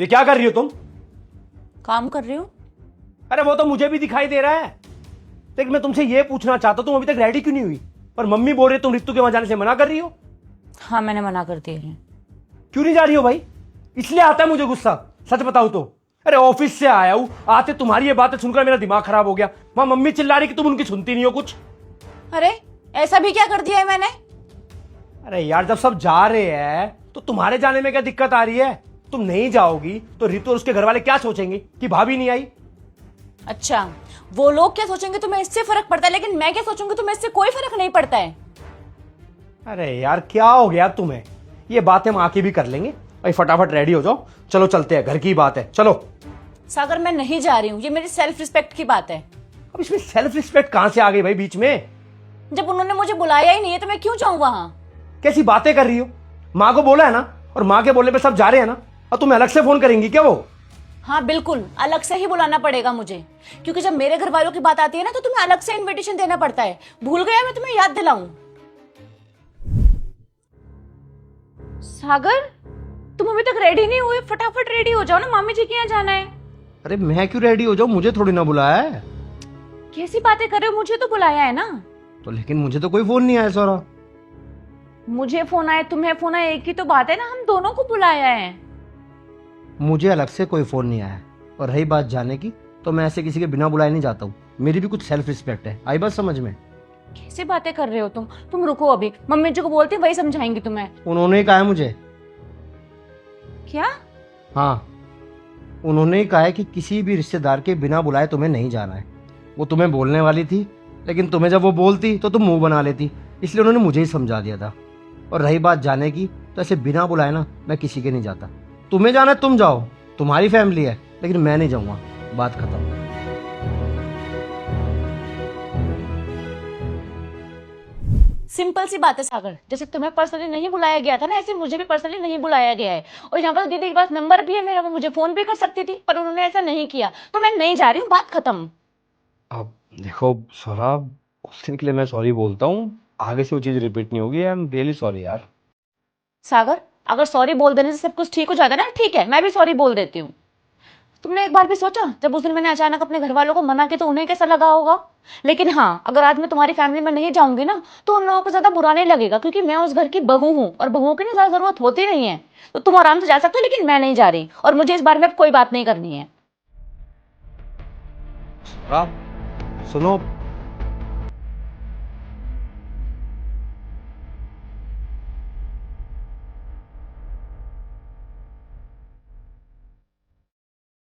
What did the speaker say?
ये क्या कर रही हो तुम? काम कर रही हूँ। अरे वो तो मुझे भी दिखाई दे रहा है, लेकिन मैं तुमसे ये पूछना चाहता हूं तुम अभी तक रेडी क्यों नहीं हुई? और मम्मी बोल रही है तुम रितु के वहां जाने से मना कर रही हो। हाँ, मैंने मना कर दिया है। क्यों नहीं जा रही हो भाई? इसलिए आता है मुझे गुस्सा, सच बताऊं तो। अरे ऑफिस से आया हूं, आते तुम्हारी ये बातें सुनकर मेरा दिमाग खराब हो गया। वहां मम्मी चिल्ला रही कि तुम उनकी सुनती नहीं हो कुछ। अरे ऐसा भी क्या कर दिया है मैंने? अरे यार, जब सब जा रहे हैं तो तुम्हारे जाने में क्या दिक्कत आ रही है? तुम नहीं जाओगी तो रितु और उसके घर वाले क्या सोचेंगे कि भाभी नहीं आई? अच्छा, वो लोग क्या सोचेंगे तुम्हें इससे फर्क पड़ता है, लेकिन मैं क्या सोचूंगी तुम्हें इससे कोई फर्क नहीं पड़ता है। अरे यार, क्या हो गया तुम्हें? ये बातें हम आके भी कर लेंगे। भाई फटाफट रेडी हो जाओ, चलो चलते हैं, घर की बात है, चलो। सागर, मैं नहीं जा रही हूँ, ये मेरी सेल्फ रिस्पेक्ट की बात है। अब इसमें सेल्फ रिस्पेक्ट कहां से आ गई भाई बीच में? जब उन्होंने मुझे बुलाया ही नहीं है तो मैं क्यों जाऊँ वहां? कैसी बातें कर रही हो? माँ को बोला है ना, और माँ के बोलने पे सब जा रहे हैं ना, और तुम्हें अलग से फोन करेंगी क्या वो? हाँ बिल्कुल, अलग से ही बुलाना पड़ेगा मुझे, क्योंकि जब मेरे घर वालों की बात आती है ना तो तुम्हें अलग से इनविटेशन देना पड़ता है। भूल गया? मैं तुम्हें याद दिलाऊं? सागर, तुम अभी तक रेडी नहीं हुए, फटाफट रेडी हो जाओ ना, मामी जी के यहाँ जाना है। अरे मैं क्यों रेडी हो जाऊं? मुझे थोड़ी ना बुलाया है। कैसी बातें कर रहे हो? मुझे तो बुलाया है ना। तो लेकिन मुझे तो कोई फोन नहीं आया सौरा। मुझे फोन आया, तुम्हें फोन आया, एक ही तो बात है ना, हम दोनों को बुलाया है। मुझे अलग से कोई फोन नहीं आया। और रही बात जाने की, तो मैं ऐसे किसी के बिना बुलाए नहीं जाता हूँ। मेरी भी कुछ सेल्फ रिस्पेक्ट है, आई बात समझ में? कैसी बातें कर रहे हो तुम रुको, अभी मम्मी जी को बोलती वही समझाएंगी तुम्हें। उन्होंने ही कहा है मुझे। क्या? हाँ, उन्होंने ही कहा है कि किसी भी रिश्तेदार के बिना बुलाए तुम्हें नहीं जाना है। वो तुम्हें बोलने वाली थी, लेकिन तुम्हें जब वो बोलती तो तुम मुंह बना लेती, इसलिए उन्होंने मुझे ही समझा दिया था। और रही बात जाने की, तो ऐसे बिना बुलाए ना मैं किसी के नहीं जाता। तुम्हें जाना है तुम जाओ, तुम्हारी फैमिली है, लेकिन मैं नहीं जाऊंगा। बात खत्म। सिंपल सी बात है सागर, जैसे तुम्हें पर्सनली नहीं बुलाया गया था ना, ऐसे मुझे भी पर्सनली नहीं बुलाया गया है। और यहाँ पर दीदी के पास नंबर भी है मेरा, वो मुझे फोन भी कर सकती थी, पर उन्होंने ऐसा नहीं किया, तो मैं नहीं जा रही हूँ, बात खत्म। अब देखो सौरभ, उस दिन के लिए मैं सॉरी बोलता हूँ, आगे से वो चीज़ रिपीट नहीं होगी। आई एम रियली सॉरी यार। सागर, अगर सॉरी बोल देने से सब कुछ ठीक हो जाता है ना, ठीक है, मैं भी सॉरी बोल देती हूँ। तुमने एक बार भी सोचा, जब उस दिन मैंने अचानक अपने घर वालों को मना किया तो उन्हें कैसा लगा होगा? लेकिन हाँ, अगर आज मैं तुम्हारी फैमिली में नहीं जाऊंगी ना, तो उन लोगों को ज्यादा बुरा नहीं लगेगा, क्योंकि मैं उस घर की बहू हूँ और बहुओं की ना ज्यादा जरूरत होती नहीं है। तो तुम आराम से जा सकते हो, लेकिन मैं नहीं जा रही, और मुझे इस बारे में अब कोई बात नहीं करनी है। सौरभ सुनो,